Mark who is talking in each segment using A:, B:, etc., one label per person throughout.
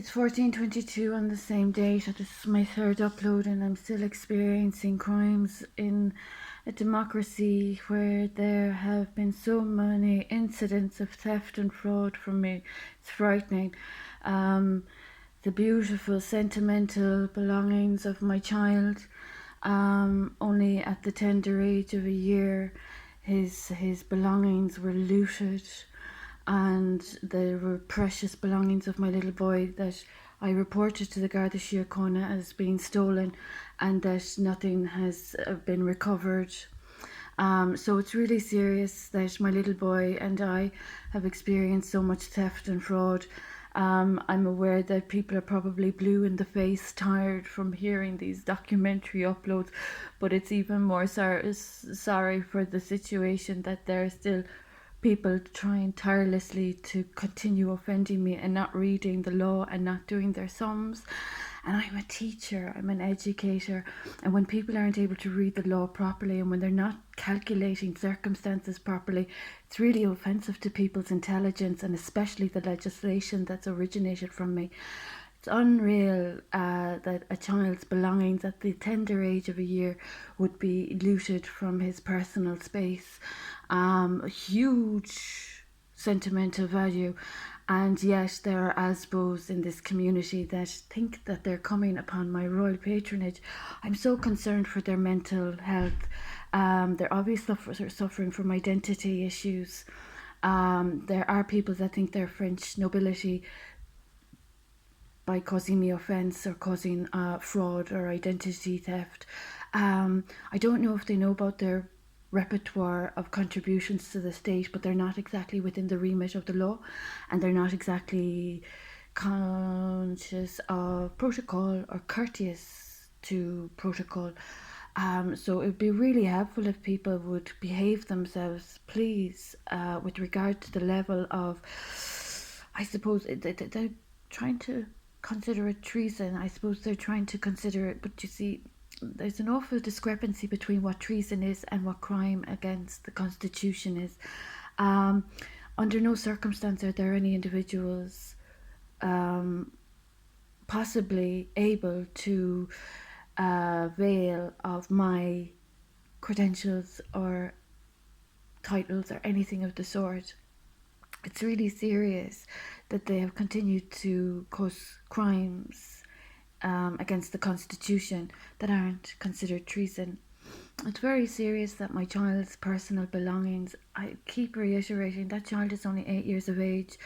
A: It's 14:22 on the same date. This is my third upload, and I'm still experiencing crimes in a democracy where there have been so many incidents of theft and fraud from me. It's frightening. The beautiful, sentimental belongings of my child, only at the tender age of a year, his belongings were looted, and there were precious belongings of my little boy that I reported to the Garda Síochána as being stolen, and that nothing has been recovered. So it's really serious that my little boy and I have experienced so much theft and fraud. I'm aware that people are probably blue in the face, tired from hearing these documentary uploads, but it's even more sorry for the situation that there are still people trying tirelessly to continue offending me and not reading the law and not doing their sums. And I'm a teacher, I'm an educator, and when people aren't able to read the law properly and when they're not calculating circumstances properly, it's really offensive to people's intelligence, and especially the legislation that's originated from me. It's unreal that a child's belongings at the tender age of a year would be looted from his personal space. A huge sentimental value, and yet there are ASBOs in this community that think that they're coming upon my royal patronage. I'm so concerned for their mental health. They're obviously suffering from identity issues. There are people that think they're French nobility by causing me offence or causing fraud or identity theft. I don't know if they know about their repertoire of contributions to the state, but they're not exactly within the remit of the law, and they're not exactly conscious of protocol or courteous to protocol. So it would be really helpful if people would behave themselves, please, with regard to the level of, I suppose, they're trying to consider it treason. I suppose they're trying to consider it, but you see, there's an awful discrepancy between what treason is and what crime against the Constitution is. Under no circumstance are there any individuals possibly able to avail of my credentials or titles or anything of the sort. It's really serious that they have continued to cause crimes against the Constitution that aren't considered treason. It's very serious that my child's personal belongings, I keep reiterating, that child is only 8 years of age,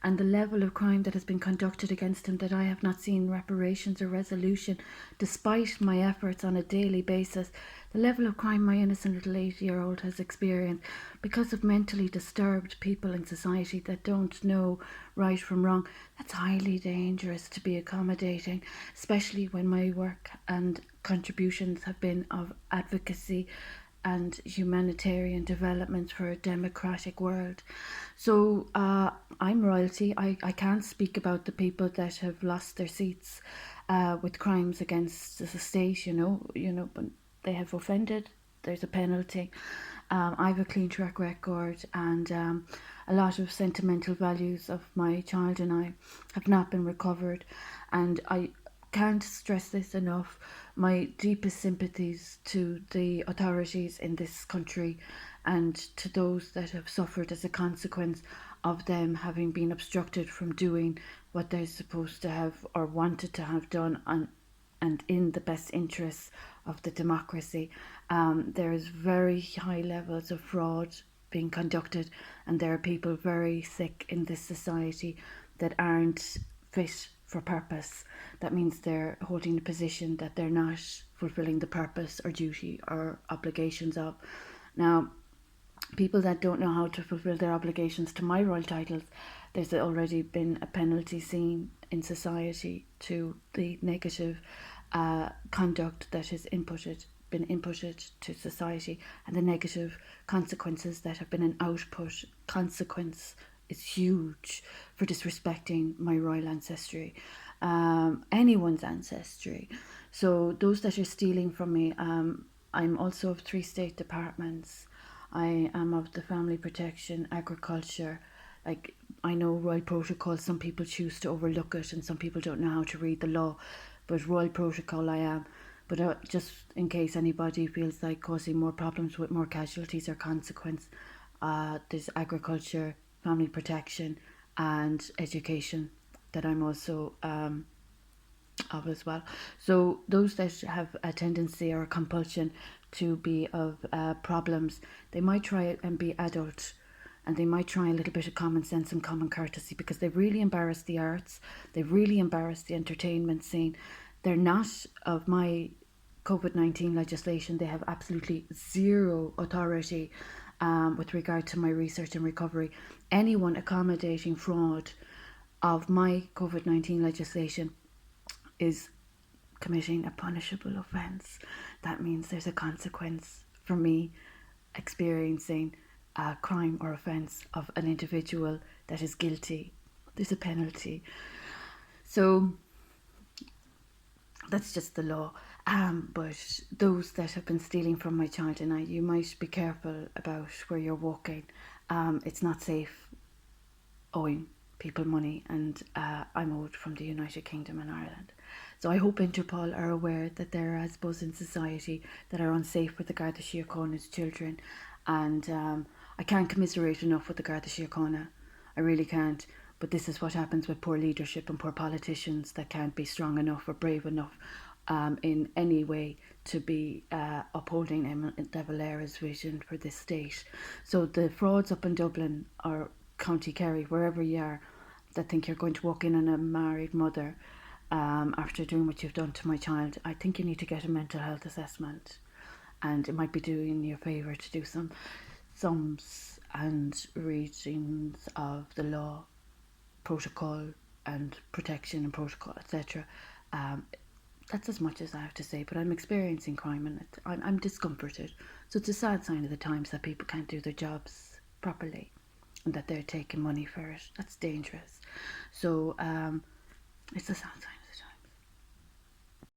A: and the level of crime that has been conducted against him, that I have not seen reparations or resolution, despite my efforts on a daily basis. The level of crime my innocent little 8-year-old has experienced because of mentally disturbed people in society that don't know right from wrong, that's highly dangerous to be accommodating, especially when my work and contributions have been of advocacy and humanitarian development for a democratic world. So I'm royalty. I can't speak about the people that have lost their seats with crimes against the state, but they have offended. There's a penalty. I have a clean track record, and a lot of sentimental values of my child and I have not been recovered, and I can't stress this enough. My deepest sympathies to the authorities in this country and to those that have suffered as a consequence of them having been obstructed from doing what they're supposed to have or wanted to have done and in the best interests of the democracy. There is very high levels of fraud being conducted, and there are people very sick in this society that aren't fit for purpose. That means they're holding a position that they're not fulfilling the purpose or duty or obligations of. Now, people that don't know how to fulfill their obligations to my royal titles, there's already been a penalty seen in society to the negative conduct that has been inputted to society, and the negative consequences that have been an output consequence is huge for disrespecting my royal ancestry, anyone's ancestry. So those that are stealing from me, I'm also of 3 state departments. I am of the family protection, agriculture, like I know Royal Protocol, some people choose to overlook it and some people don't know how to read the law, but Royal Protocol I am. But just in case anybody feels like causing more problems with more casualties or consequence, there's agriculture, family protection, and education that I'm also of as well. So those that have a tendency or a compulsion to be of problems, they might try and be adult, and they might try a little bit of common sense and common courtesy, because they really embarrass the arts, they really embarrass the entertainment scene. They're not of my COVID-19 legislation. They have absolutely zero authority with regard to my research and recovery. Anyone accommodating fraud of my COVID-19 legislation is committing a punishable offence. That means there's a consequence for me experiencing a crime or offence of an individual that is guilty. There's a penalty. So that's just the law. But those that have been stealing from my child and I, you might be careful about where you're walking. It's not safe owing people money, and I'm owed from the United Kingdom and Ireland. So I hope Interpol are aware that there are, I suppose, in society that are unsafe with the Garda Síochána's children, and I can't commiserate enough with the Garda Síochána. I really can't. But this is what happens with poor leadership and poor politicians that can't be strong enough or brave enough in any way to be upholding Eamon De Valera's vision for this state. So the frauds up in Dublin or County Kerry, wherever you are, that think you're going to walk in on a married mother after doing what you've done to my child, I think you need to get a mental health assessment. And it might be doing you a favour to do some sums and readings of the law, protocol and protection and protocol, etc. That's as much as I have to say, but I'm experiencing crime and I'm discomforted. So it's a sad sign of the times that people can't do their jobs properly and that they're taking money for it. That's dangerous. So it's a sad sign.